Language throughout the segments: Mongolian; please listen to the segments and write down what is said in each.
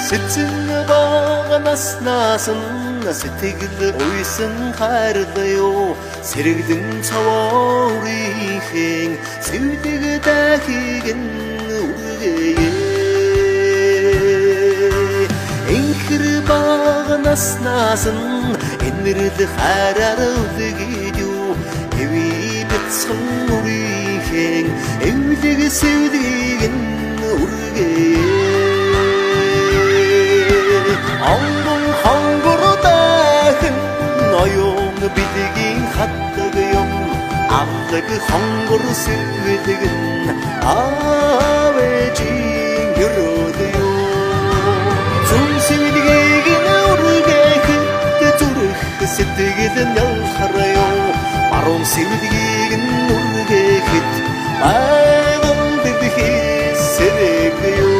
Сэцэн багнаас наасан сэтгэл уйсан хайрлаа сэрэгдэн цаваарынхэн сэвдэг дахиг үргэе энхэр багнаас наасан энэрл хараар үлгийдүү эви бяцхан үргэhen эвлэг сэвдэг үргэе хонгордахын ноён бидгийн хатдаг юм амдаг хонгор сэвдэгэн авэжин юродё зүн сэвдгийг нүргэхэд зүрх сэтгэл нялхарё баруун сэвдгийг нүргэхэд байган бидхий сэрэгё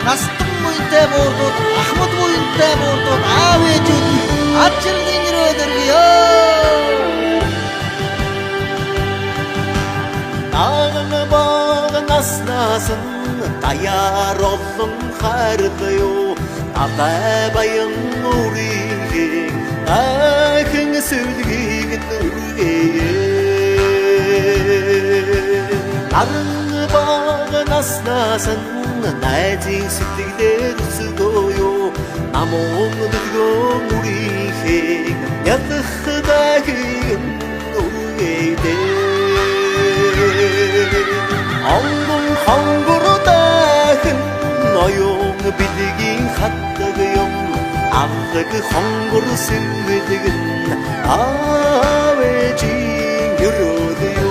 Настан буйтай боордууд ахмад буйтай боордууд аав ээжүүд ачирдын өрөөдөргөө Аагийн багнаас наасан даяар олон хайрлаа аваа баян үрийн ахин сэвдгийг нүргэе Аагийн багнаас наасан найзын сэтгэлээр өсгөөё намун дэдгөө үрийн ядах дахин үргэе хонгордахын ноён бидгийн хатдаг юм амдаг хонгор сэвдэгэн авэжин юродё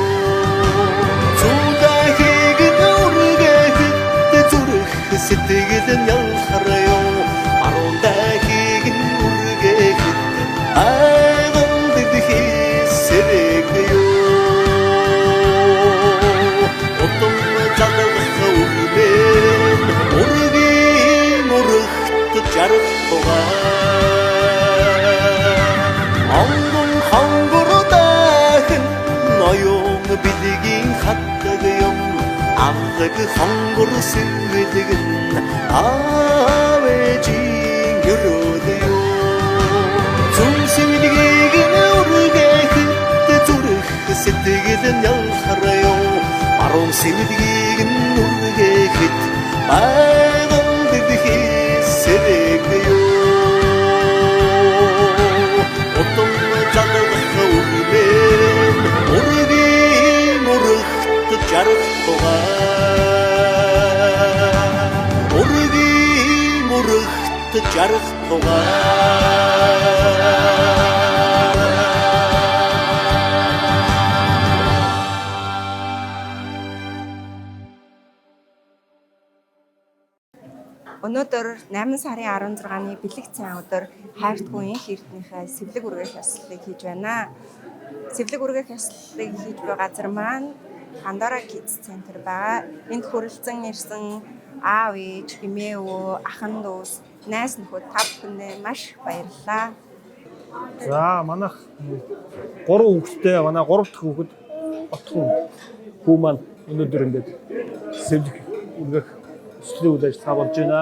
зүудахиг нүргэхэд зүрх сэтгэл нялхарё баруун дахиг нүргэхэд айган бидхий сэрэгё хонгордахын ноён бидгийн хатдаг юм амдаг хонгор сэвдэгэн авэжин юродё зүн сэвдгийг нүргэхэд зүрх сэтгэл нялхарё баруун сэвдгийг нүргэхэд байган бидхий сэрэгё Отон чадах үрмэн үргийн үрэгт жаргалтугаа үргийн үрэгт жаргалтугаа Өнөөдөр 8 сарын 16-ны бэлэг цайн өдөр хайртгүй инх эрднийхээ сэвлэг үргэх ёслолыг хийж байна. Сэвлэг үргэх ёслолыг хийж буй газар маань Пандора Kids Center байгаа. Энд хүрэлцэн ирсэн аав ээж, эмээ өвөө, ахын дүүс, найз нөхөд та бүхэндээ маш их баярлалаа. За манайх 3 хүүхэдтэй манай 3 дахь хүүхэд отхон хүү маань өнөөдөр ингээд сэвлэг үргэх өслийн үйл ажиллагаа болж байна.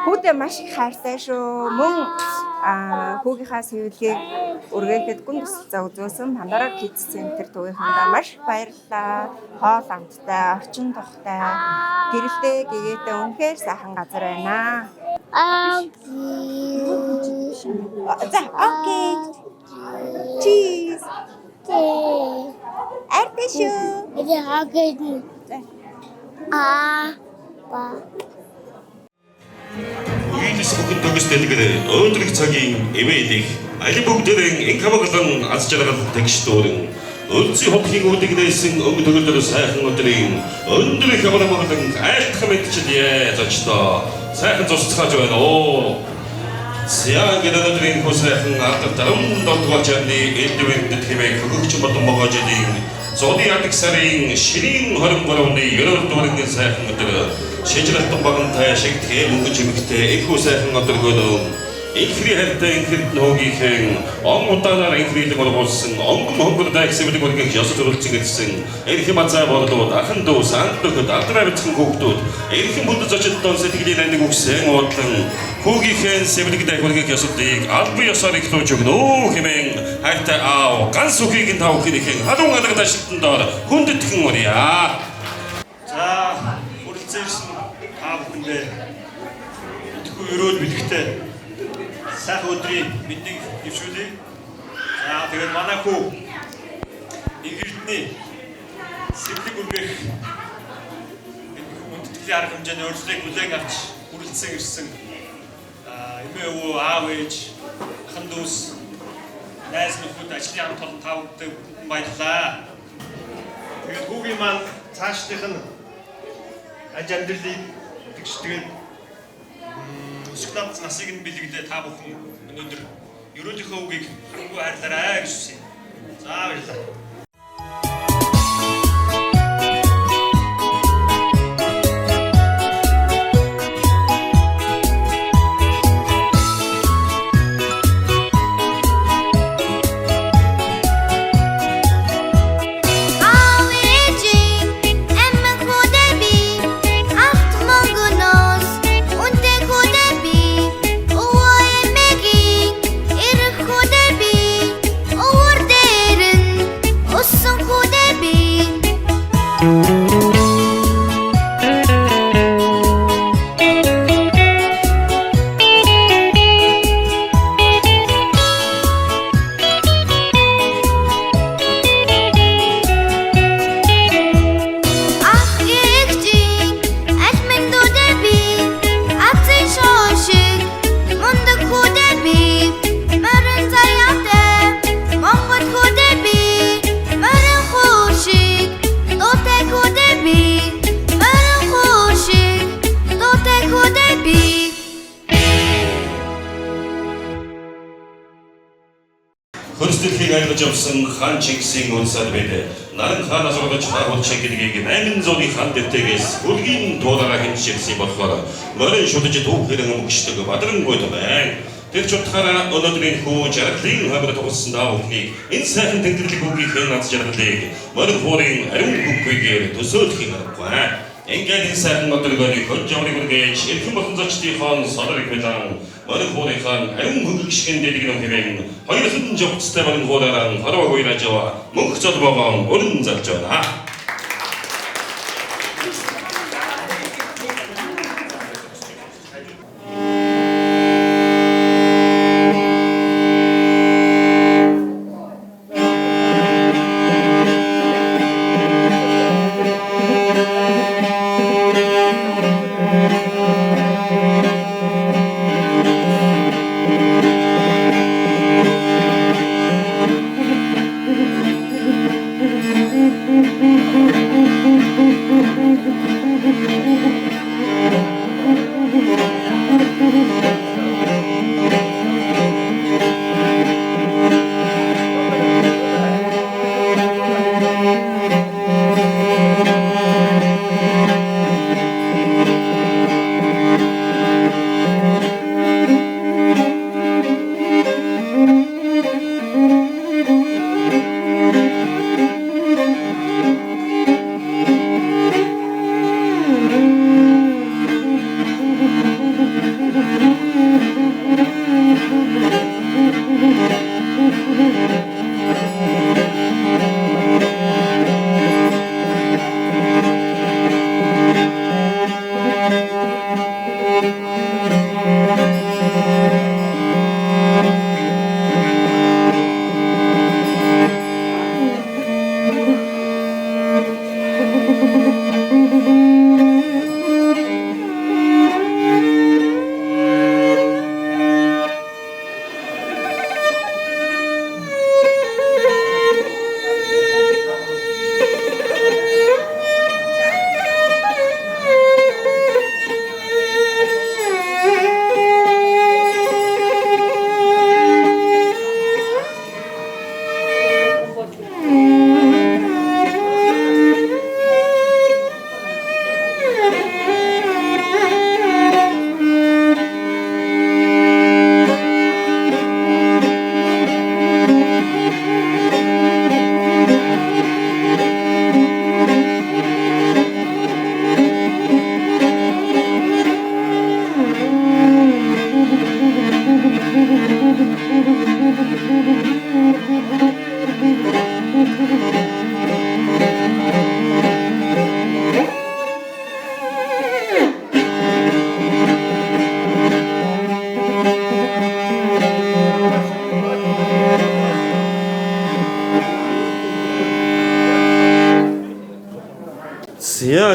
Хүүтэй маш их хайртай шүү. Мөн хүүгийнхаа сэвлэгийг үргээхэд гүн тусалцаа үзүүлсэн Пандора Kids Center төвийнхөндөө маш их баярлалаа. Хоол амттай, орчин тогтой, гэрэлтэй гэгээтэй үнэхээр сайхан газар байна. За, окей. Cheese. Артай шүү. Үйлс бүхэн төгсдөлгөр өөдрөг цагийн эвэлих аль бүгдэрэн инкамаглан аз жаргал тэгштүүрэн Ölçü hokking udigdaysin ömü tөгөлдөр сайхан өдрийн өндөр их амралан айлтхан мэдчил яаж очтоо сайхан зусцгааж байна оо. Siang gedadadring husayhan atar tarum dotwachani eldiwen detime kugukch batong bagajading Saudi Arabistan shirin harum garawni yoror tuwarin sayhan atar shejirat tumbagan taya shekte mungu chimikte eku sayhan atar godong Inkri herta inkri nogiken ongutanar inkri demorbosun ongum hongurda eksebidi gorgen yasu turulchigitsin erhi matsa bordo ahandu santu atrabitsin gogdud erhi mundu zochitton setigilirende gogsen otan Hugiken sebidikide gorgen yasudik albu yasarik tochugno himen herta ao 간수기긴 다오기니ken 하동하다가 다시 뜬다 혼드팅 머리야 자, 우리 셀슨 다 근데 듣고 유로드 믿을때 сайхан өдрийн мэндийг дэвшүүлье. За тэгээд манай хүү Игэрдний сэвлэг үргэх хүндэтгэлийн арга хэмжээний өөрчлөлийг хүлээн авч хүрэлцэн ирсэн эмээ өвөө аав ээж ахын дүүс найз нөхөд ажлын хамт олон та бүхэнд бүхэн баярлалаа. Тэгээд хүүгийн маань цаашдынх нь аж амьдралыг тэгштэйгээд Өсгөлт насыг нь бэлэглээ та бүхэн өнөөдөр ерөөлийнхөө үгийг хөнгөө хайрлаарай гэж хүсье. За баярлалаа. Хөрсдөлхийг айлгаж авсан хаан Чингисийн үнсад бид наран хаанаас ургаж хаагуул чигдгийг 8 зууны хаан дэвтэгээс хөлгийн туулаараа хэмжижсэн болохоор морин шүдэж түүхээр өнгөшдөг бадрангуйд байна. Тэр ч утгаараа өнөөдрийн хүү жаргалын хамраа тогсон даавхийг энэ сайхан тэнгэрлэг үгийнхээ над жаргалыг морин хуурын ариун бүхгүйгээр төсөөлөх юм аргагүй. Ингээд сайхан модэргоны хожжоорыг үргэж эрхэм болон зочдынхон содорыг хэлэн морин хуурынхан ариун хөнгөлөг шигэн дэдэг юм хэмээн хоёрхан жовцтой морин хуураараа хорвоогүй раажава мөнх золбоогоон өрн залж байна.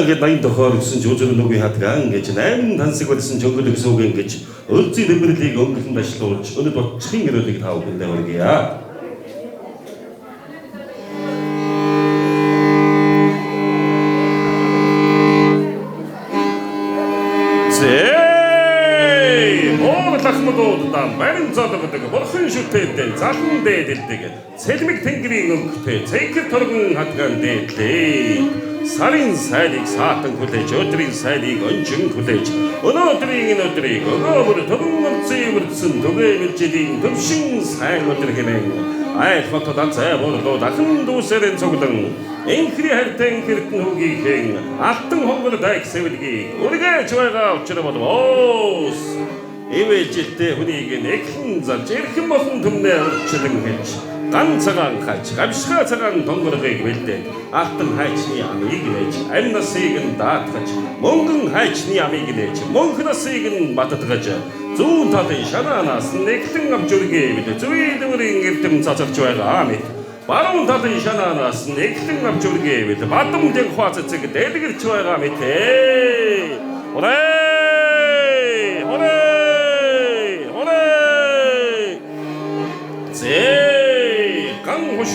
ингээд 80 дохоор гэсэн ч өдөр нүгийн хатгаа ингэж 8 тансаг болсон жөнгөл гэсэн үг ингэж өлзий дэврэрлийг өнгөлөнд ашлуулж өнөд бодчихын өрөөлийг тав хүндээ өргөе. Лахмадуудаа барин зодогдог бурхан шүтээдээ залан дээдэлдэг цэлмэг тэнгэрийн өнгөтэй цэгэр торгон хатгаан дээдлээ сарын сайдыг саатан хүлээж өдрийн сайдыг өнжин хүлээж өнөөдрийн өдрийг өгөөмөр төгөн зэвэрсэн түгээмэлжидийн төвшин сайн өдөр хэмээн айд хотод зэвэрлөө дахин дүүсэрэн цуглан энхри хайртан хэртэн хүүгийнхэн алтан хонгор дайг сэвэлгийг үргэж байгаа учраас болвоос Эвэжтэй хүнийг нэгэн зарж эрхэм болон төмнөө өрчлөн хэлж ганцагаан хайч гавшгаа цагаан донгорыг бэлдээд алтан хайчны амийг нээж аль насыг нь даатгаж мөнгөн хайчны амийг нээж мөнх насыг нь баттгаж зүүн талын шанаанаас нэгэн авч үргээ бид зүй дүүрийн эрдэм цацагч байгаа мэт баруун талын шанаанаас нэгэн авч үргээ бид бадамжин хваццэг дээлгэрч байгаа мэт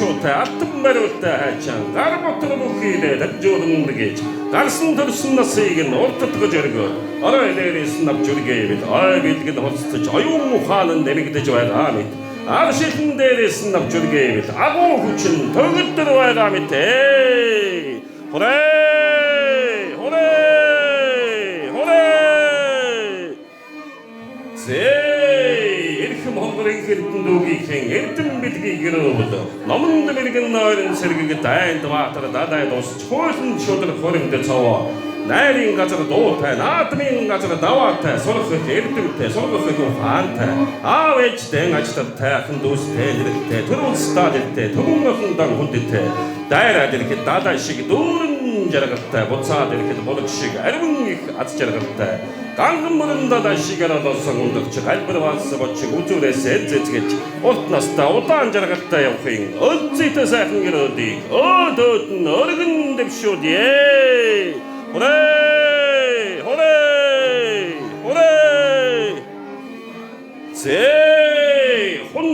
Шотай алтан бариултай хайчаан гар ботор бүхийдээ дамжуулан гэж гарсан төрсөн насыг нь уртдгаж өргөө орой дээрээс нь авч үргээ бид ой бэлгэн холцож оюун ухаан нэмэгдэж байгаа мэт ар шилэн дээрээс нь авч үргээ бид агуу хүчин төгөлдөр байгаа мэт Хэртэн дүүгийнхэн эрдэм бэлгийг гэрөөд номонд мэрэгэн нойрын сэргийг дайнд ваатар дадай дуусч хуулан шудрах хоримд цаваа найрын газар дуутай наадмын газар даваатай сурах эрдэмтэй сургах ухаантай аав ээжтэй ажлтай хэн дүүстэй нэртэй төрүүл стадилтэй төмөн дан хүндэтэй дайраад ирэхэд дадай шиг дүүрэн жаргалтай буцаад ирэхэд болог шиг ариун их аз жаргалтай Ганган мөрөндөө шигээр олсон ундагч галбарваас бочих үзүүрээс эзэцгэж урт настаа удаан жаргалтай явахын өлзийтэй сайхан гэрүүдийг өөдөөд нь өргөн дэвшүүдье. Хүрээ!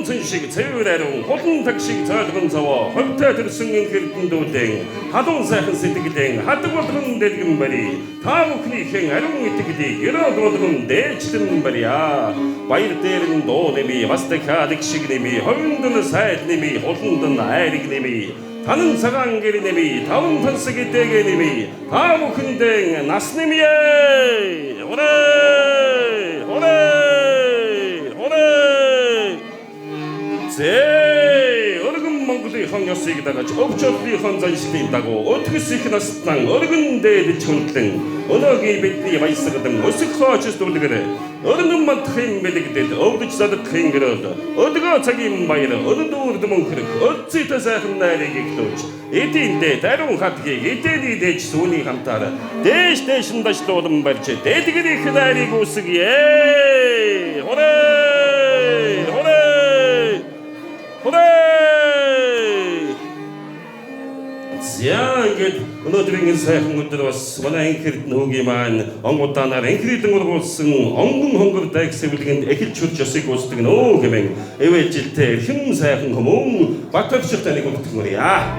혼선 шиг цэвэрэрэн хулан таг шиг цайлган цаваа ховтой төрсөн хэрдэн дүүдэн хадун сайхан сэтгэлэн хадаг болгон дэлгэн бари та бүхнийхэн ариун итгэлийг ерөөд болгон дээжлэн барья баяр дээрэн дуу нэмий вастахадаг шиг нэмий ховиндэн сайд нэмий хуландэн айрыг нэмий танын цагаан гэр нэмий таван тансаг идэгэ нэмий та бүхэндэн нас нэмье Örgün Mongolyhan ёсыг дагаж өвчөлтийн заншилтыг дагуу өтгөс их настан örgün дээд чүнтлэн өнөөгийн бидний баясгалан өсөх хооч дүлгэрэ örgün мантхын бэлэгдэд өвдөж задахын гэрөөд өдгөө цагийн баяр өдөрд мөнхрөх өцөйтэй сайхан найрыг иглөөж эдиндээ даруун хатгийг эдэний дэж сүүний хамтаар дээш дэшин дашлуулан барьж дэдгэрийн найрыг үсгье За ингээд өнөөдрийн сайхан өдөр бас манай энхэрд нөөгийн маань онгудаанаар энхрийдэн ургуулсан онгон хонгор дайг сэвлэгэнд эхэлж хурж ёсыг үүсдэг нөө гэмэн эвэжилтэй хэн сайхан хүмүүн батарчтай нэг өгдөгмөрья.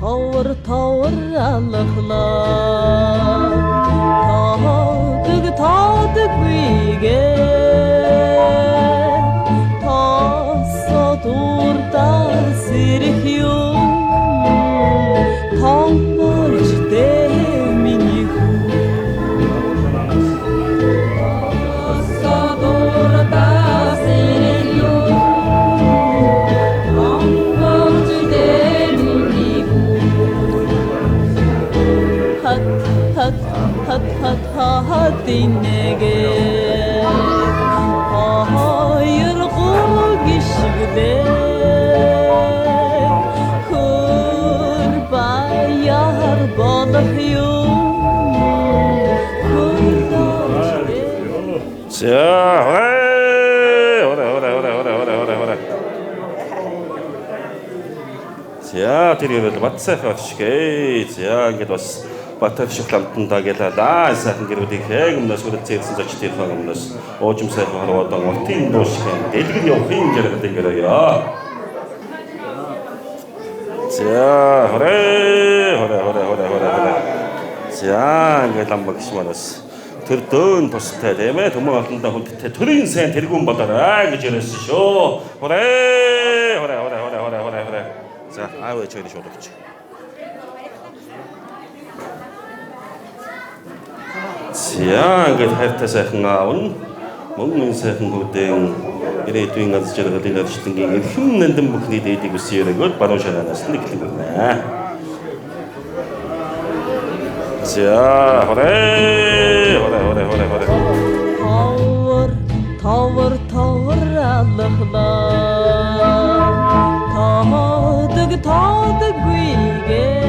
Товор алхлаа таадаг үегээ Dinege hayır gişgde kurbayar balıyım 자 тэрийг бат сайхан ашигэй. За ингээд бас Батар шиг ламтандаа гэлээ сайхан гэрүүдийг яг өмнөөс үрд зээрсэн зочд ирэх өмнөөс уужим сайхан хараад уртын дуушгын дэлгэр явахын жаргал ингэрэё. За хорэ. За ингээд ламбагш манаас тэр дөөн тустай тийм ээ төмөн олондоо хүндтэй төрийн сайн тэргүүн болоорой гэж яриасан шүү. Хорэ. За аавь чөйд шуудагч. За ингээд хайртай сайхан аав нь мөн сайхан бүдэн ирээдүйн аз жаргалын арчлангийн эрхэм нандин бүхний дээдийг үсэн өрөөгөө баруун шанаанаас нэгтгэн байна. За хорэ. Товор алхлаа таадаг гүйгээ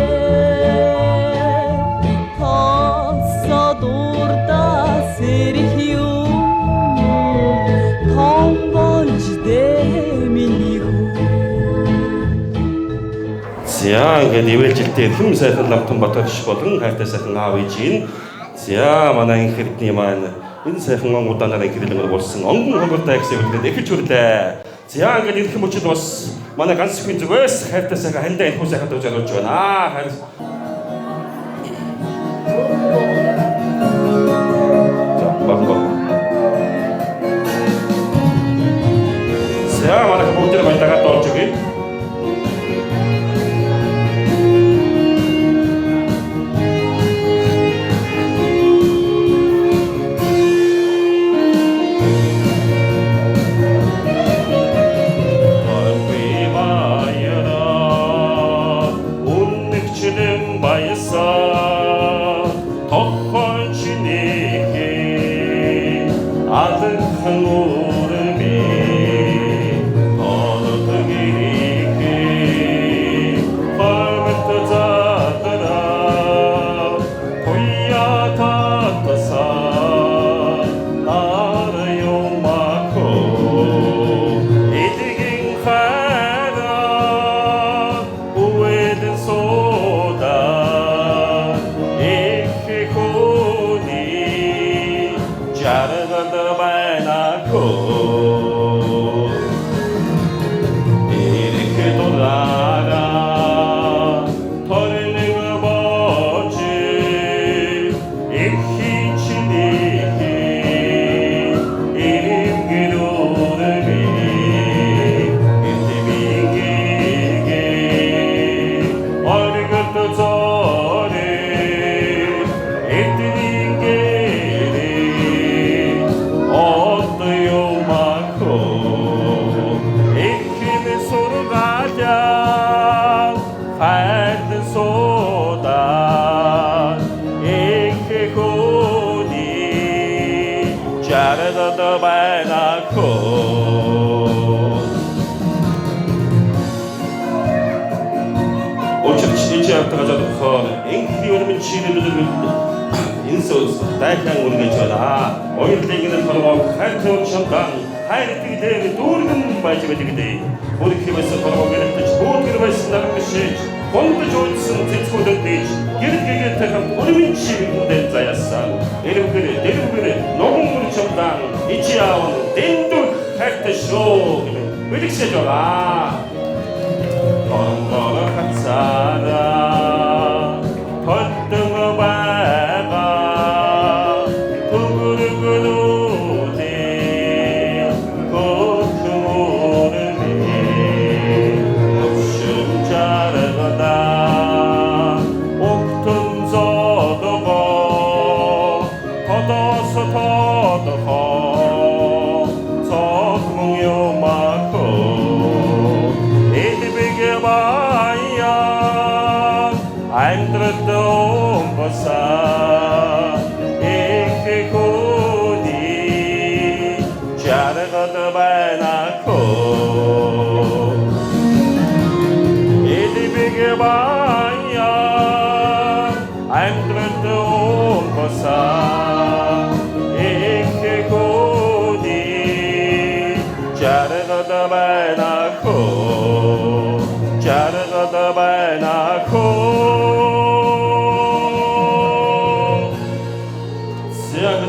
тасадурда сэрх юм томболж дэминий хүү. За ингээд ивэлжилтэй хэм сайхан ламтан Батарш болон хайртай сайхан аав ээжийн за манай инхэрдний маань энэ сайхан онгуудаараа гэрэлмэр болсон онгон хогортой гэсэн үлдээд эхэлж хүрлээ. За ингээд ирэх юм учраас манай ганц хүн зүгээс хайртай сайхан хандаа энэ хүн сайхан дуу зориулж байна. За багго. За манай бүгд баярлалаа тоолж өгье. Дайхан үргэж байна. Оюутлыгын хорвоо хайртай шамдан хайртай дээр дүүргэн байж байдаг. Бүрхэмээс хорвоо гэрэлтэж бүгдгэрээс наргашиж гондож уйдсан цэцгүүдэн дэж гэрэлгээд тахад өрмөн чигэндээ заяасан. Дэрвгэр ногон мөр шамдан ичиаав дэндүр хайртай шоо үлэгсэж байгаа. Гонгор хацаараа тоддог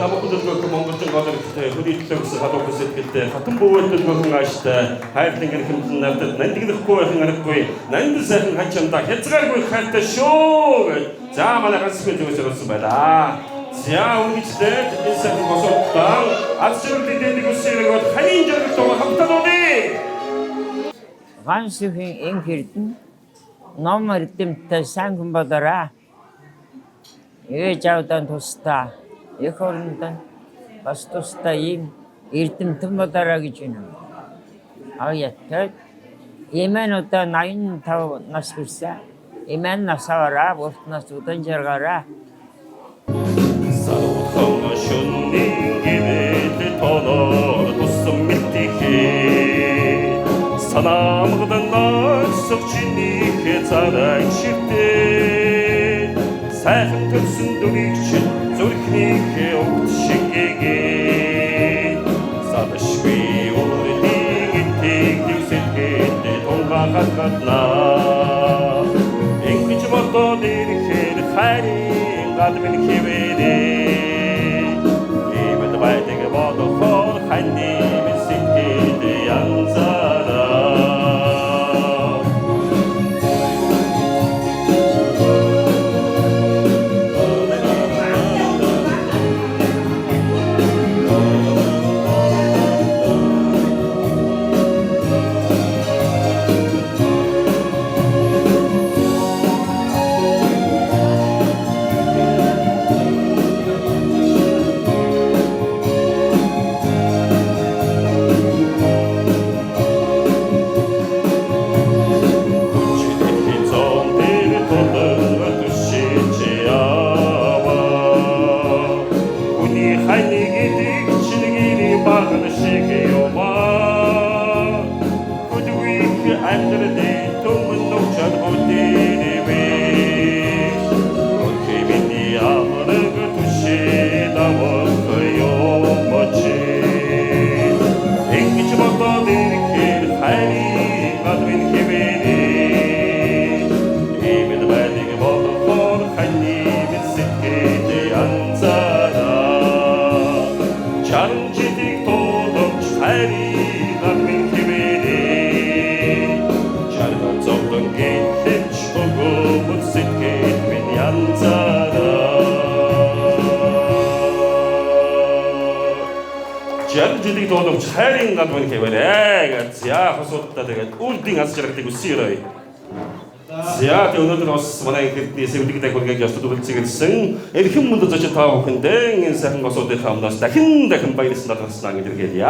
намайг дөдгөх Монголын гол өртөө хөдөлгөөс гадуур хэсэгтээ хатан бөвөд дөдгөх ааштай хайрлан гэрхэмтэн надад нандиглахгүй байхын аргагүй нанд сайхан хачамда хязгааргүй хайртай шүү. За манай ганцхан зүйлс өрсөн байлаа. За үнэтэй энэ сайхан босоотаа ачаалт дэдэг үсэрэг ханин жаргал хамтааны Ганшихын энхэрдэн ном эрдэмтэн сайн хүн болоорой. Ээж авдан тусдаа их орондон бас тусдаа ийм эрдэмтэн болоорой гэж байна. Аяатай эмэн одоо 85 нас хүрсэн. Эмэн насаараа бүртнаас удан жаргаараа. Саруухан шөнийн гинэт тоноор тусан мэтихээ санаамгадан насах чиний царай шивтээ сайхан төрсөн дүрийг чинь зүрхнийхээ өгт шингээгээ садашгүй өөрийн итгэх нэгсэтгээд тунгаахаднаа ингэж бодоод ирэхээр хайрын гадмын хивээрээ иймд байдаг бодохоор ханди мэсэхэд янзараа Жидик тоодомч хайрын гадмын хэвээрээ. За хосуудаа тэгээд үлдийн аз жаргалыг үсгээрэй. За өнөөдөр бас манай хэдний сэвлэгтэй хүргээг ястад үлцэгдсэн эрхэм мөнд зоч та бүхэндээ энэ сайхан госуудынхаа өмнөөс дахин баярлалаа гаргасан гэж хэлье.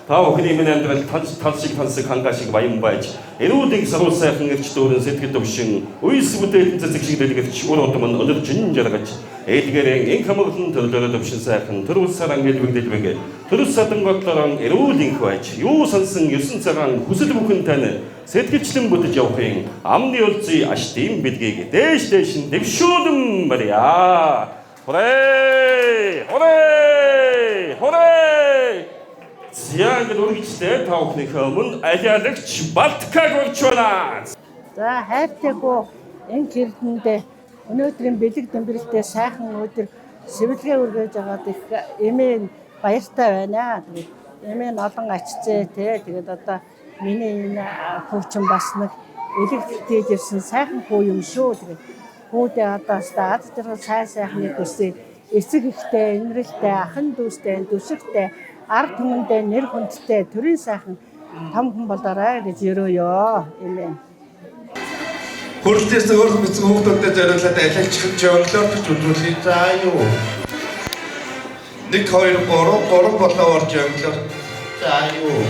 Та бүхний минь амьдрал тансиг хангаа шиг баян байж эрүүдийг саруу сайхан ирч дүүрэн сэтгэл төвшин үйс бүтээдэн цэцэг шиг дэлгэрч өөр удам өндөр жин жаргаж эдгэрэн ин хамглан төлөөлөд төвшин сайхан төрүүл саран гэлбэгдэлбэг төрөс садан готлорон эрүүлийнх байж юу сансан 9 цагаан хүсэл бүхэн тань сэтгэлчлэн бүдэж явахын амны үлзий аштим бидгийг дээш нь дэвшүүлэн барья. Хорей! Хорей! Хорей! За ингээд үргэлжлээ та бүхнийхээ өмнө алиалагч Балтакаг болж байна. За хайртайгуу энэ хэрдэндээ өнөөдрийн бэлэг дэмбэрэлтэй сайхан өдөр сэвэлгээ үргэж байгаад их эмээ баяртай байна. Тэгээд эмээ олон ачцээ тэгээд одоо миний энэ хүүчин бас нэг элэгтэй ирсэн сайхан хүү юм шүү. Тэгээд хүүдээ одоо аз жаргал сайхан төсөө эцэг ихтэй, инрэлтэй, ахын дүүстэй, дүшигтэй ард түмэндээ нэр хүндтэй төрийн сайхан том хүн болоорой гэж өрөөё. Эмээ. Хүрэлтээс өөр мэдсэн хүмүүстэй зориулаад алиалчих жонглоор үзүүлээ. За юу. 1 2 3 болоо орж жонглоор. За юу.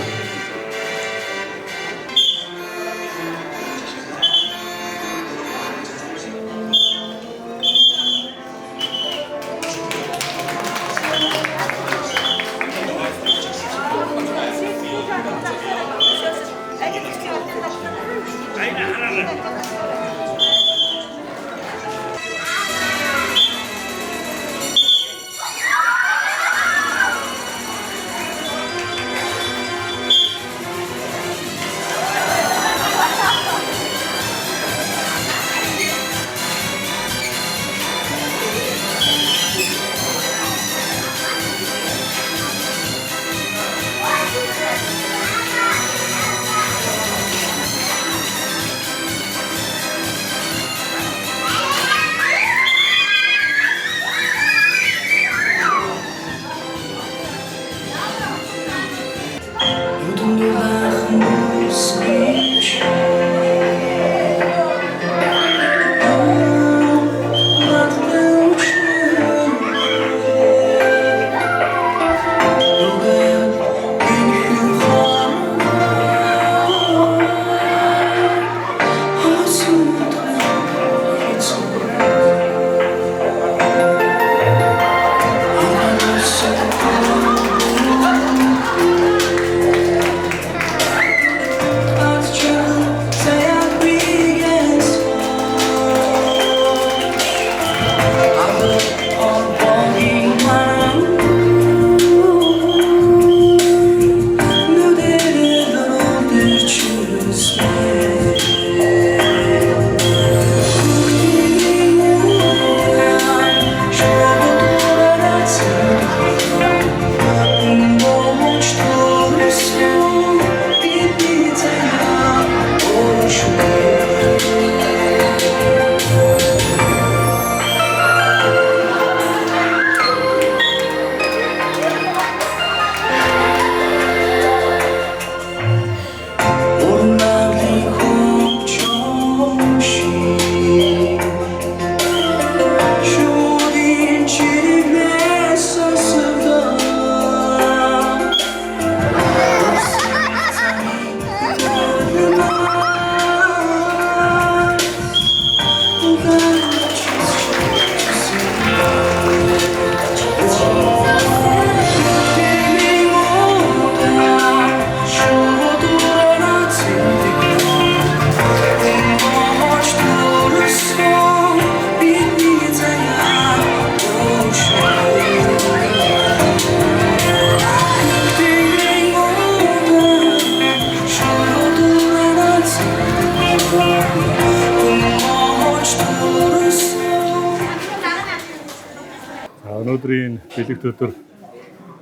бэлэгт өдөр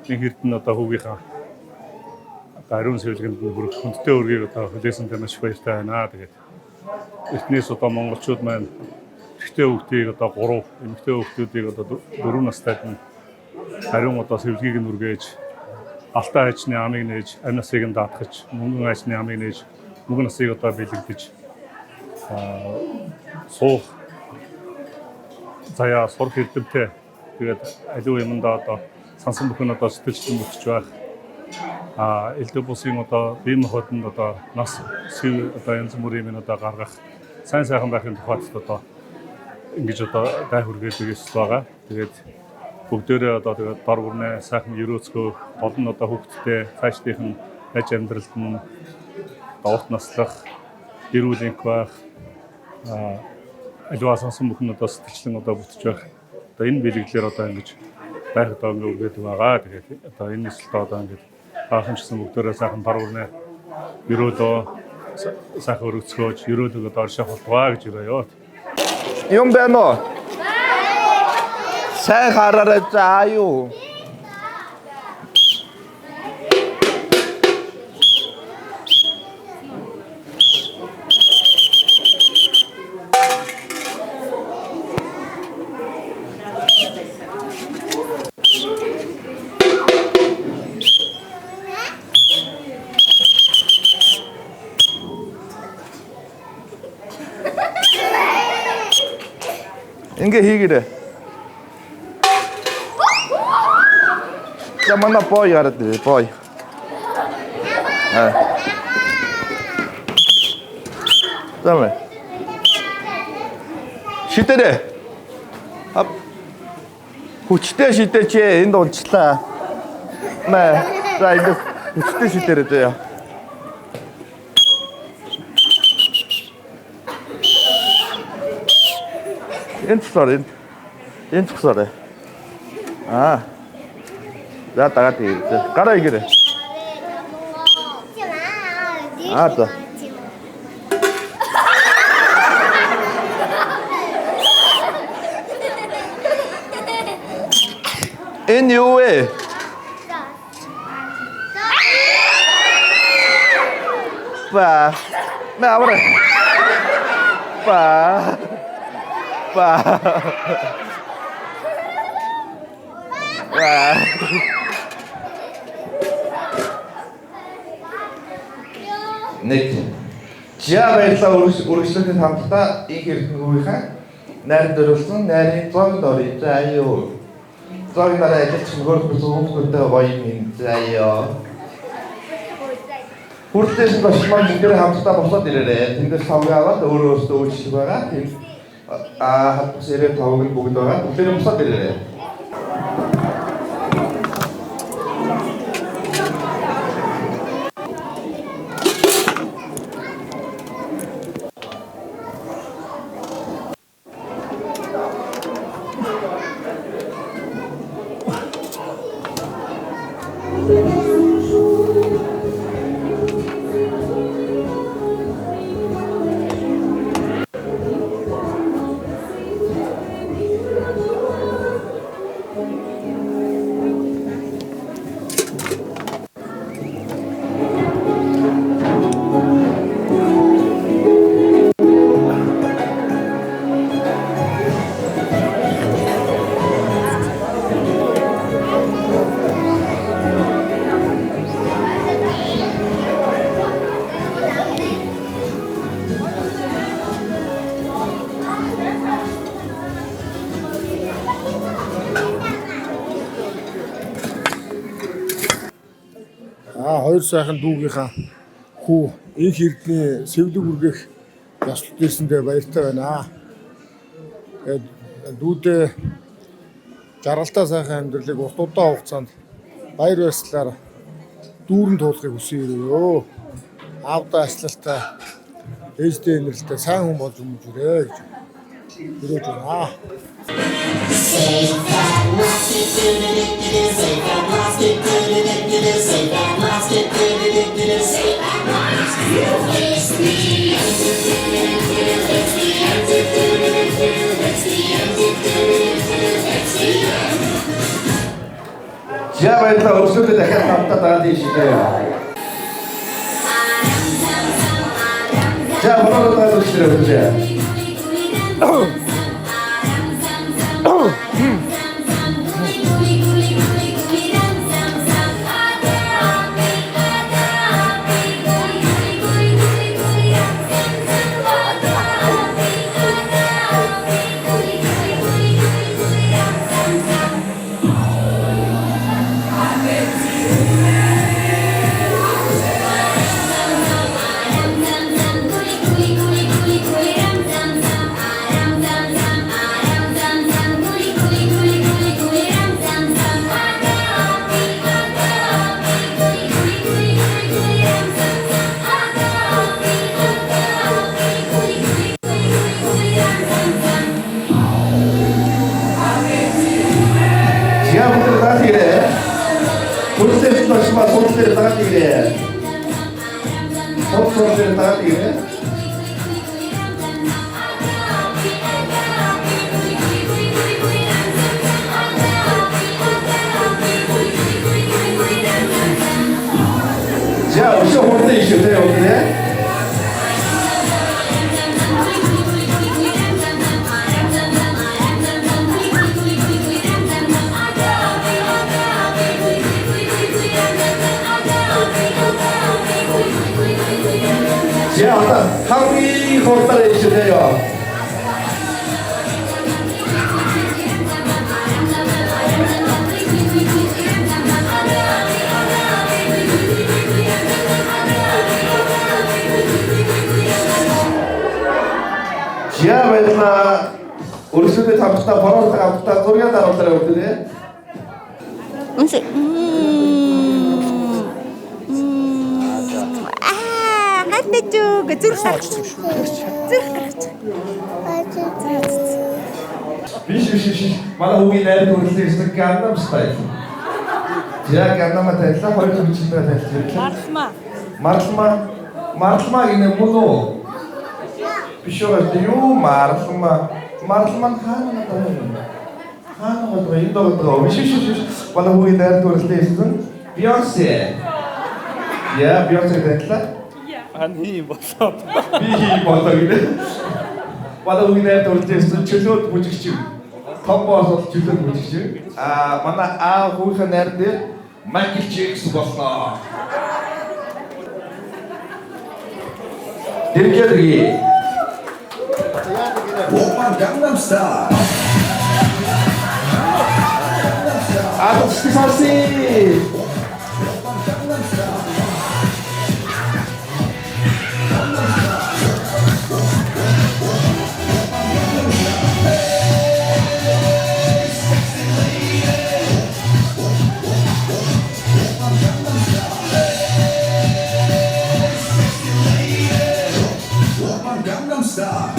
нэг Эрдэнэ одоо хүүгийнхаа ариун сэлгэнд бүр хүндтэй өргөийг одоо хүлээсэн тамаас баяртай байна. Тэгээд эртнээс одоо монголчууд маань эрэгтэй хүүхдийг одоо 3, эмэгтэй хүүхдүүдийг одоо 4 настайд нь ариун одоо сэлгийг нь үргээж, алтан хайчны амыг нээж, амь насыг нь даатгаж, мөнгөн хайчны амыг нээж, мөнгөн насыг одоо бэлэгдэж суух заяа сурах эрдэмтэй. Тэгээд аливаа юмдаа одоо сансан бүхэн одоо сэтгэлжлэн мөчж байх. Элдв бусын одоо бие махбодод одоо нас сэв одоо янз бүрийн одоо гаргах сайн сайхан байхын тухайд одоо ингэж одоо дай хүргээд ирсэн байгаа. Тэгээд бүгдээрээ одоо тэгээд дор бүрнээ сайхан өрөөцгөө гол нь одоо хүүхдтэй цаашдынх нь аж амьдралд нь давт наслах, эрүүл энх байх, аливаа сансан бүхэн одоо сэтгэлжлэн одоо бүтэж байх. Одоо энэ бэлгэлээр одоо ингэж байх одоо ингэ үргээд байгаа. Тэгээд одоо энэ нэслэлд одоо ингэ баахан ч гэсэн бүгдээрээ сайхан дор бүрнээ өрөөлөө сайхан өрөөцгөөж өрөөлөг одоо орших болтугай гэж өрөөё. Юм байна уу? Сайн хараарай заа юу. Ингээ хийгээрэй. За манай бой яраад дээ, бой. Замэ. Шидэрэ. Хүчтэй шидэрч энд унчлаа. Мэ, за энэ хүчтэй шидэрэ дээ. Энэ цогсоор. За дагаад ирээ. Гараа игээрэй. За. Энэ юу вэ? Ба. Мэ аваа. Ба. Нэг баярлалаа үргэлжлүүлэн хамтдаа их хэрэгнүүийнхээ найр дөрвөлсөн найрын зог дорой заяа. Зог нараа ажиллаж хөрөх хүмүүстэй гоё юм заяа. Хүртэл башмаа бүгд хамтдаа босоод ирээрээ. Тэндээс тавг аваад өөрөө өөртөө үйлчлэг байгаа. Тийм хатбас ирээ тавг нь бүгд байгаа. Бүгд босоод ирээрээ. Хоёр сайхан дүүгийнхаа хүү энх эрдний сэвлэг үргэх ёслол дээрсэндээ баяртай байна. Дүүдээ жаргалтай сайхан амьдралыг урт удаан хугацаанд баяр баясгалаар дүүрэн туулахыг хүсье ёо. Аавда аслалтай ээжтэй инэрлтэй сайн хүн болж өмжөрэй гэж өрөөж байна. За баярлалаа. Өрсөлдөд дахиад хамтдаа дараа тийш дээ. За болоод үзлээ. 자, 우선 혼자 있으세요, 여기네. 자, 하위 혼자 있으세요. 자, 마지막 우리 수대 담다 번호를 담다 소리가 나오더라고요, 그래? Хатаж зүг зүрх гарч. Биш. Манай хүүгийн найр төрөлсөн Gangnam Style. За, Gangnam Style хоёр хүчтэй тайлбарлаа. Марлма гинэ мөн үү? Биш юу марлма хаана энэ доо биш. Манай хүүгийн найр төрөлсөн Beyoncé. Я Beyoncé тайлбарлаа. Ани болоо. Би болоо гинэ. Манай хүүгийн найр төрөлсөн чөлөөд бүжигч. Том босс бол чөлөөд бүжигч. Манай хүүгийн найр дээр Michael Jackson боллоо. Дэргэдэрги. Опан Gangnam Style. Стефаси. Gangnam Style.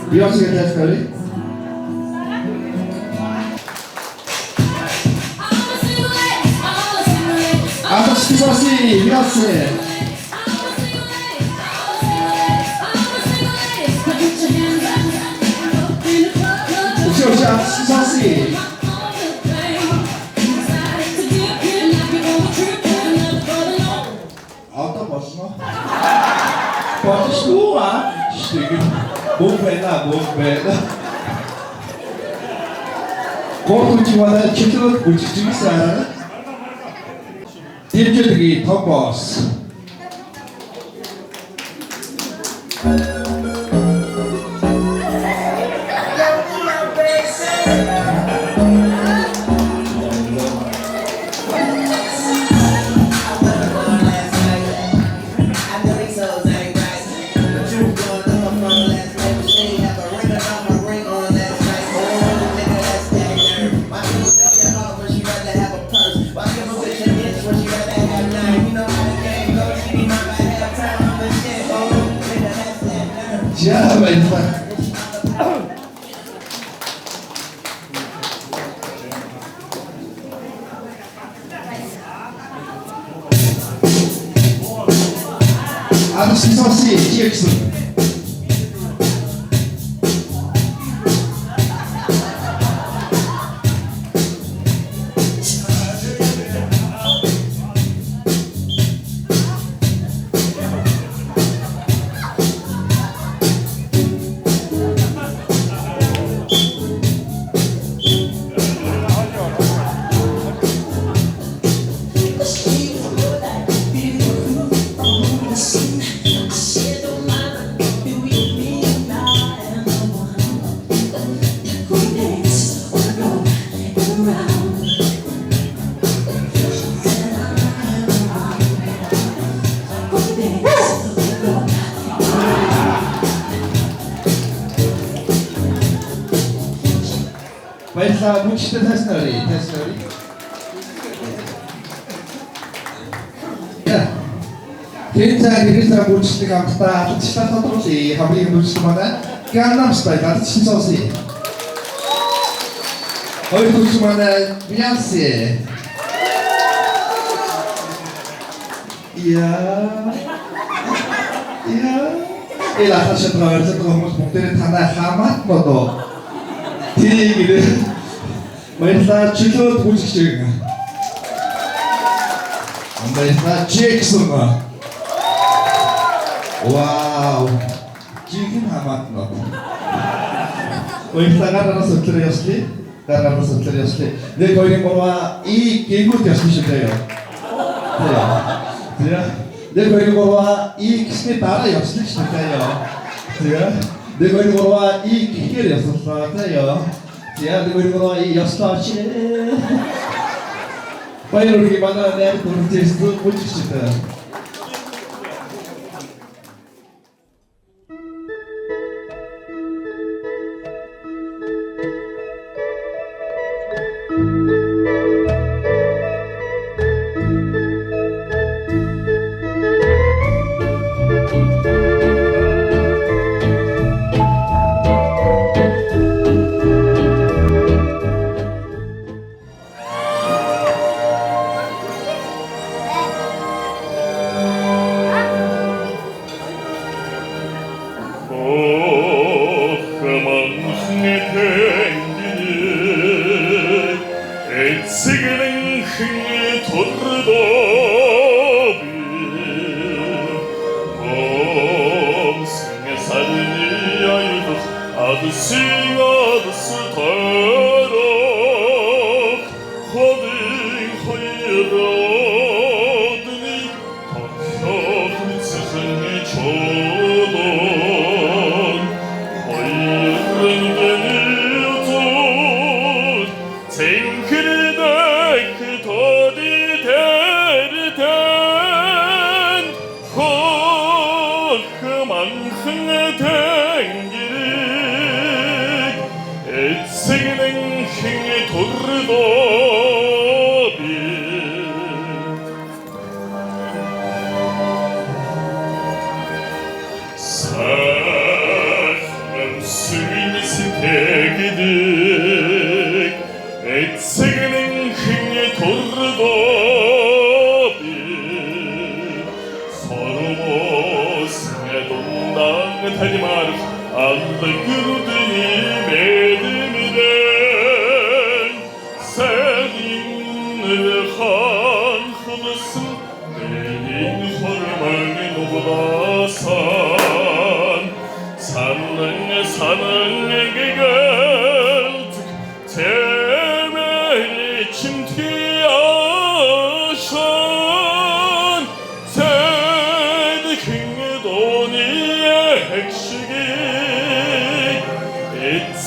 Beyoncé dance ready? Stefasi, Beyoncé. Stefasi. Одоо болно. Болчихгүй аа. Бог байна. Гол үчигвала чиглэл үчигчсэн. Дэргэдэрги Top Boss. За баярлалаа. Алсинсоси Жексон. Баярлалаа. Мөнчтэй тайснарыг. Тэр цаг хэрэгсээ мөнчлэг амттай алдчихлаа тодруулъя. Хамгийн мөнчлэг манай Gangnam Style алдчихсан сонсъё. Хоёр мөнчлэг манай Beyoncé. Эла хашаа травэрсэд хүмүүс бүгдээ танаа хамаатмаа доо. Тэрийг баярлалаа чөлөөд хүчтэй. Баярлалаа Джексон. Вау. Жихэн хамаатмаа. Баярлалаа гараас өтлөр яслий. Нэг хоёрын гурваа гингүүд ясна шиг байя. Нэг хоёрын гурваа гэсний дараа явсан шүү дээ. Нэг хоёрын гурваа гэхээр явсан таяа. Нэг хоёрын гурваа яслаа чи. Баярлалаа манай нэр бүрдээс бүжигчтэй.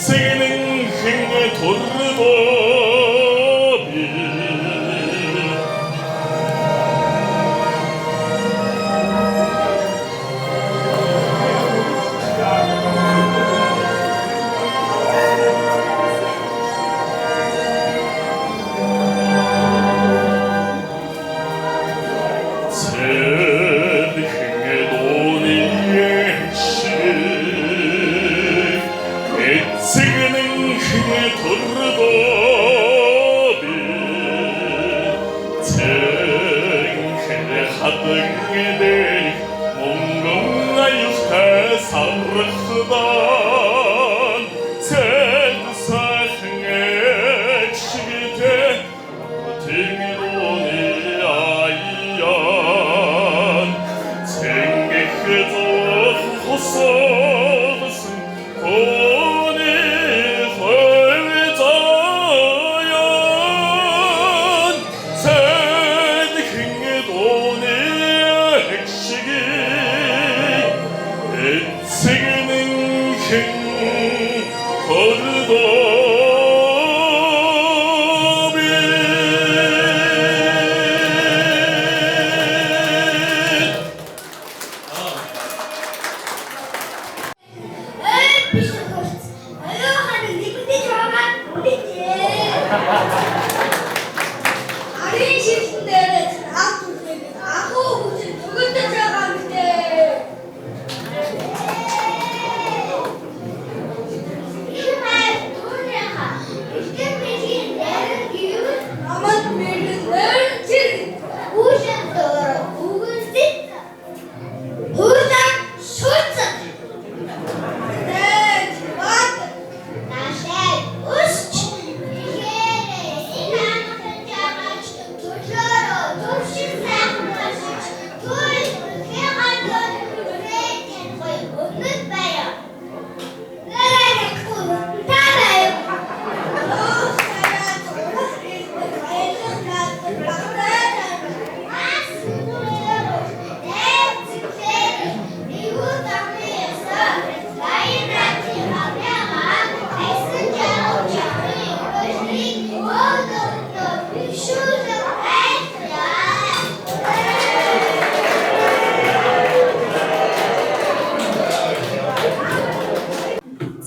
Singing Sarıktan sen sakın ekşide Tingdoni ayyan Tengekdon husolsun Koni faydayan Sen kingdoni ekşigi Etsiginin king kordo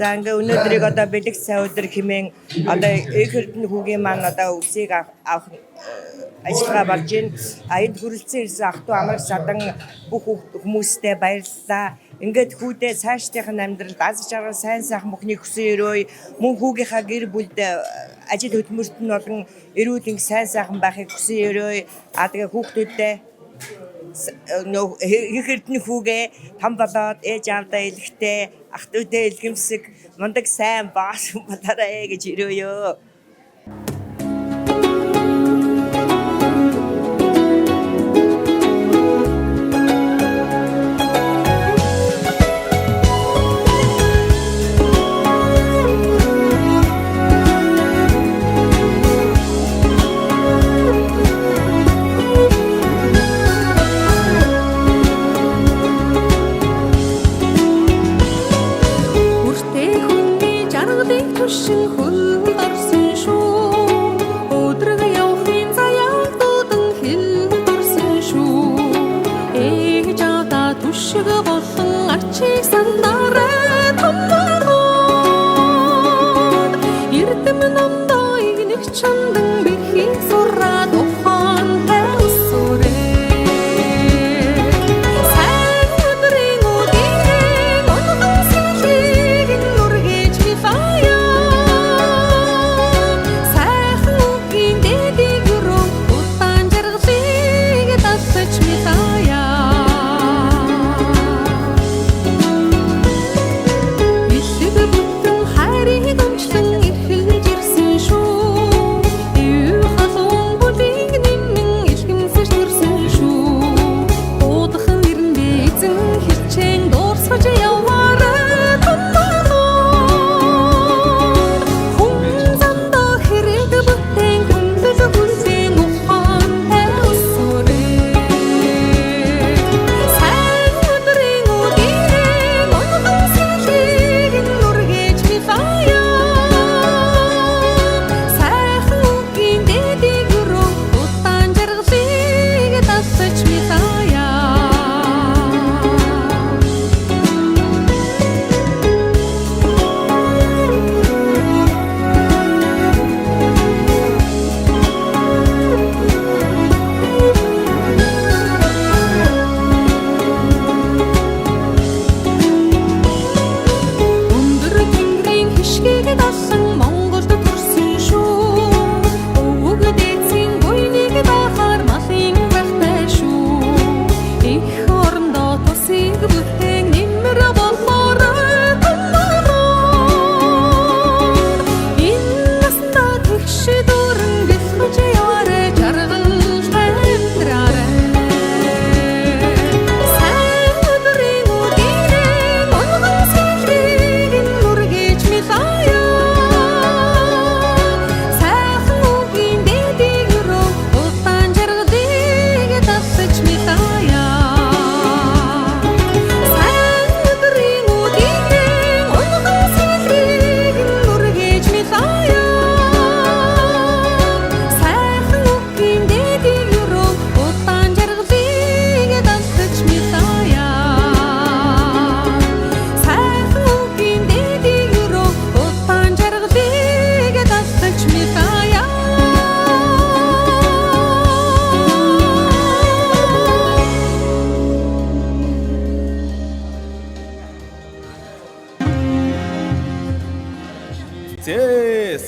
За ингээ өнөөдрийг одоо бэлэг цай өдөр хэмээн одоо эг хэрдэн хүүгийн маань одоо үсийг авах ажиллагаа болж байна. Энд хүрэлцэн ирсэн ах トゥ амар садан бүх хүмүүстэй баярлалаа. Ингээд хүүдээ цаашдынх нь амьдралд аз жаргал сайн сайхан бүхний хүсэн өрөө мөн хүүгийнхаа гэр бүлд ажил хөдөлмөрт нь болон эрүүл энх сайн сайхан байхыг хүсэн өрөө тэгээ хүүхдүүдтэй эг хэрдэн хүүгээ том болоод ээж аавдаа илгэхдээ ах トゥ дэ илгэмсэг мундаг сайн бааш батараа гэж ирөөё.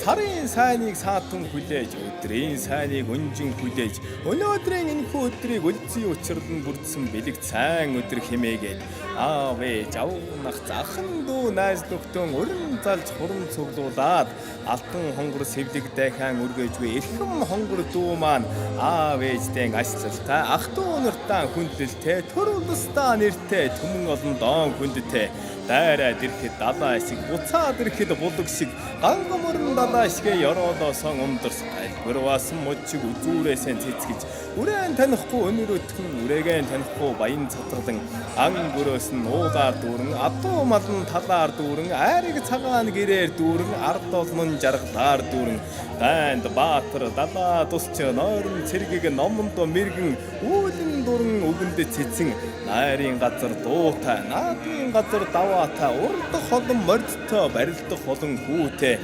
сарын сайныг саатан хүлээж, өдрийн сайныг өнжин хүлээж, өнөөдрийн энэхүү өдрийг үлдсэн учирлан бүрдсэн бэлэг сайн өдөр хэмээгээд аав ээж авнах захан дүү найз нөхдөн өрн залж хуран цуглуулад алтан хонгор сэвлэг дайхан үргээжгүй эрхэм хонгор дүү маань аав ээжтэй аслалтай ах дүү нартаа хүндлэлтэй төрөлстаа нэртэй түмэн олон доон хүндтэй дайраад ирэхэд далаа шиг буцаад ирэхэд булаг шиг гангамөрн далаа шигэ ёроодоосон умдарс гайлбарвасан модчиг үзүүрээсээ цэцгэж үрэн танихгүй өнөрөтгөн үрээгэн танихгүй баян цатгалан ан гөрөөс нь уулаар дүүрэн адуу малн талаар дүүрэн айрыг цагаан гэрээр дүүрэн ард олмон жаргалаар дүүрэн дайнд баатар далаа тусч нойрон цэргийг номонд мэргэн үүлэн дуран өгөнд цэцэн найрын газар дуутай наадын газар даваатай урдах холон мордтой барилдах холон хүүтэй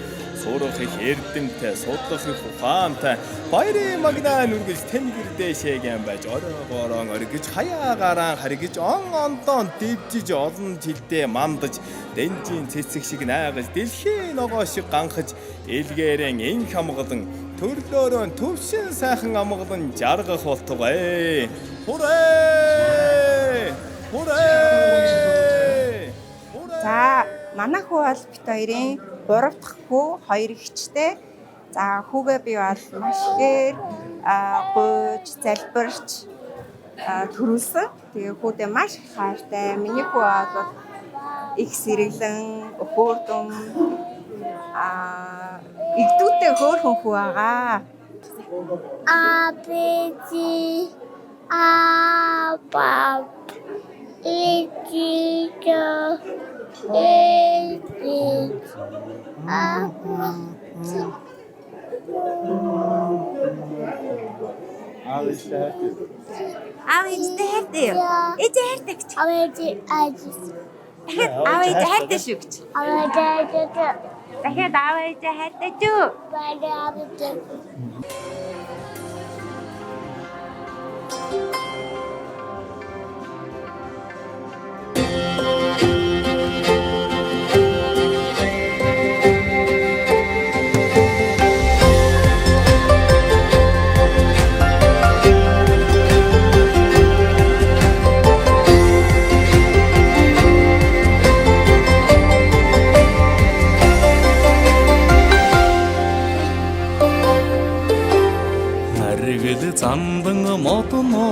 сурах их эрдэмтэй судлах их ухаантай баярын магнаа нүргэж тэнгэр дэшээгэн байж ороогоорон оргиж хаяагараа харгиж он ондон дэвжиж олон жилдээ мандаж дэнжийн цэцэг шиг найгаж дэлхийн ногоо шиг ганхаж илгээрэн ин хамгалан төрлөөрөө төвшин сайхан амгалан жаргах болтугай хүрээ За манай хүү бол бит хоёрын 3 дахь хүү, 2 эгчтэй. За хүүгээ би бол маш ихээр гуйж, залбирч төрүүлсэн. Тэгээ хүүдээ маш их хайртай. Миний хүү бол их сэрэглэн, хөөрдөн игдүүтэй хөөрхөн хүү байгаа. Апэти апап икико эдит Авээжтэй хайртай юу? Ээжээ хайртай гэж. Авээжээ хайртай шүү гэж. Дахиад авээжээ хайртай шүү. Замдан модно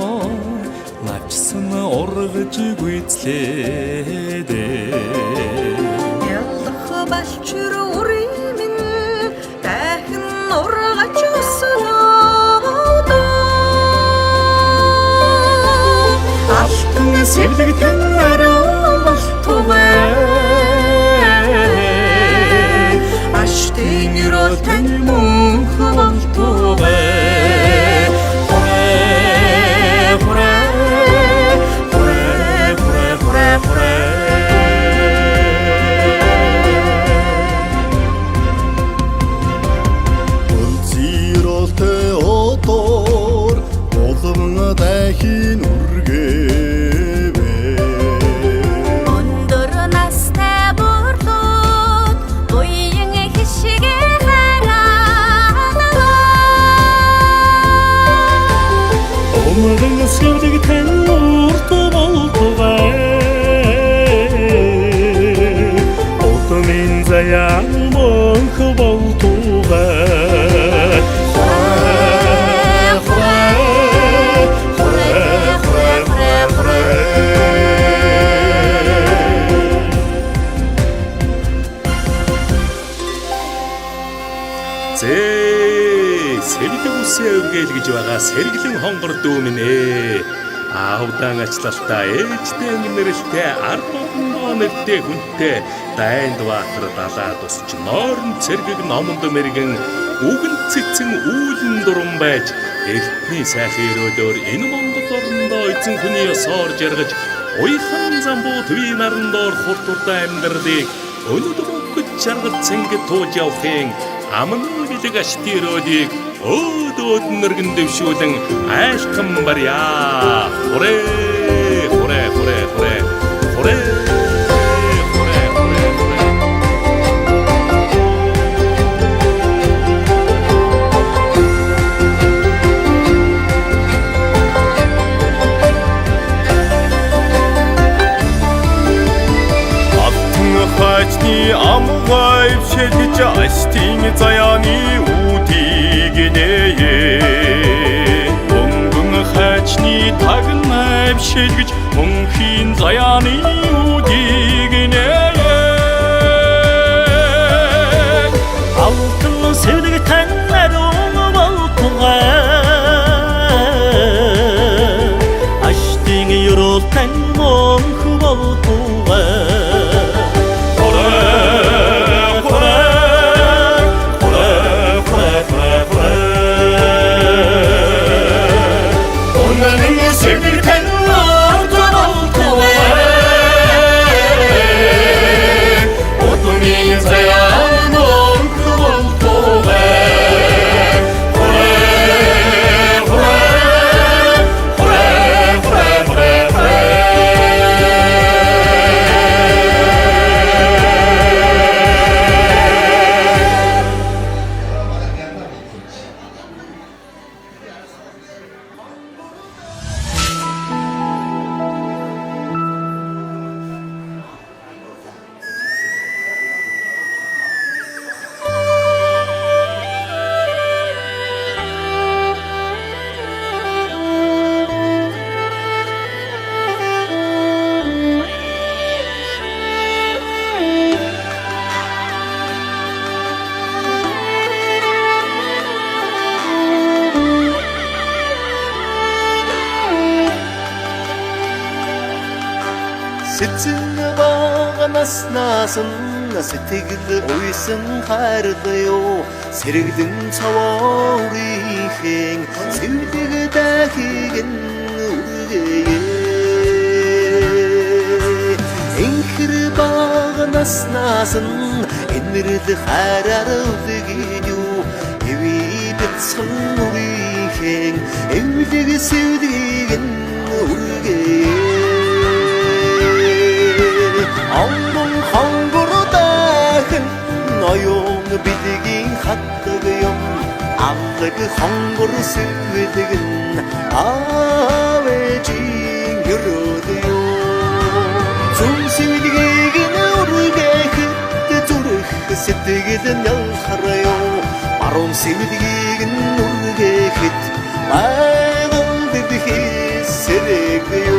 навчсан ургаж гүйцлээдээ Ялах балчир үрийн дахин ургаж өснөдөө Алтан сэвлэг танараа болтугай Аштын өрөө тань мөнх болтугай Дахин үргээвэ Өндөр настай бүрлүүд буян хишгээ хараа Өмөрөн сэвлэг тань урт болтугай Отомын заяа мөнх болтугай Сэргэлэг гэж байгаа сэргэлэн хонгор дүү минь ээ. Аавдан ачлалтаа ээжтэй нэрэлтэй ард олондоо нэртэй хүнтэй дайнд баатар далаа тусч нойрон цэргийг номонд мэргэн үгэн цэцэн үүлэн дуран байж эртний сайхан өрөөлөөр энэ Монгол орндоо эзэн хүний ёсоор жаргаж уйхан замбуу төвийн нарандоор хурдтай амьдралыг өнөдөр өгч жаргал цэнгэ тууж явахын аман билэг ашти өрөөлийг өөдөөд нэргэн дэвшүүлэн айлхан барья. Хүрээ. амгайв шилж астийн заяаны үүдийг нээе мөнгөн хайчны тагнайв шилж мөнхийн заяаны үүдийг нээе алтан сэлгтэн нарун болтугай аштын юролтэн монх болтугай Сэцэн багнаас наасан сэтгэл уйсан хайрлаа сэрэгдэн цаваарийнхэн сэвдэг дахиг үргээ энхэр багнаас наасан энэрл хараар үдгийдүү эви бэцхэн үрийхэн эвлэг сэвдэг үргээ Ангон хонгордаахан ноён бидгийн хаттаг юм амлаг хонгор сэвэлгэн авэжин юродё зүмсэлгийг нүргээх зүрх сэтгэлэн ялхарё баруун сэвэлгийг нүргээх байгал дэхисэрэгё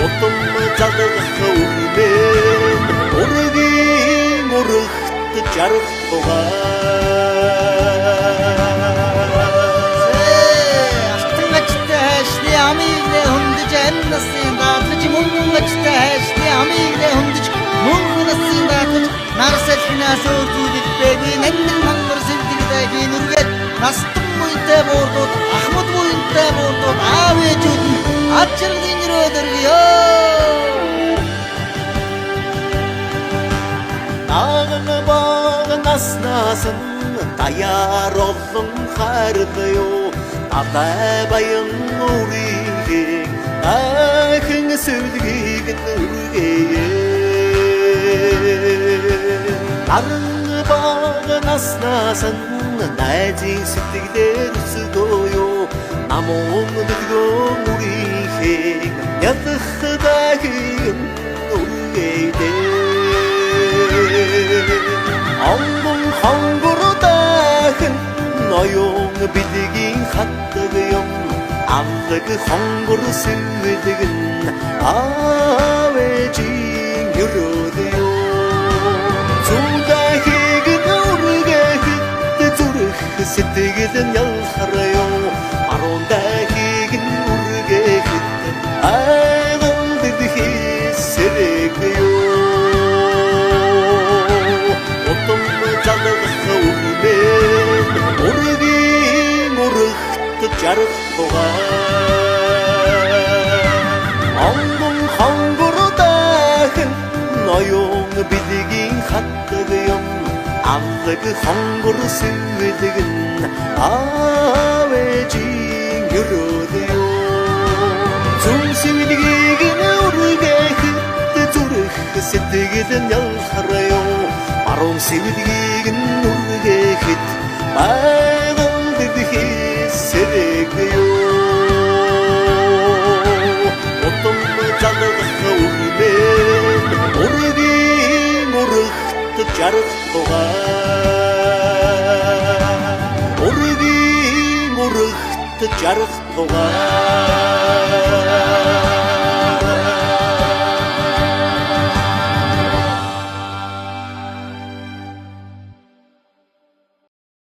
Отом чадах үрмэн үргийн үрхт жарах тугай Алтангачтай амиглэ хүндэж аннасын даатж мөнгөчтэй амиглэ хүндэж мөнгөнасын даатж нарсалхинаас өөртүгэл бэби нандин мангар сэлдэгтэй гинүргээд настан муйтай бордод ахмад муйтай бордод аавэжүүд ачиргийн рөөдөргөө Аган багнаас наасан даяар олон хайрлаа атай баян үрийг ахин сүлгийг нүргээ Аган багнаас наасан найзын сэтгэлээр өсгөөё намун дэгөө үрийг ядах дахин үргээдээ Ангон хонгордаахан ноён бидгийн хаттаг юм амлаг хонгор сэвэлгэн авэжин юродё зүудахиг нүргээх зүрх сэтгэлэн ялхарё баруун дахиг нүргээх айгал дэхисэрэгё Отом чадах үрмэн үргийн үрхт жарах тугай Ангон хонгордаахан ноён бидгийн хаттаг юм амлаг хонгор сэвэлгэн авэжин юродё зүмсэлгийг нүргээх зүрх сэтгэлэн ялхарё баруун сэвэлгийг нүргээхэд байгал дэхисэрэгё Отом чадах үрмэн жарах тугай ургийн урагт жарах тугай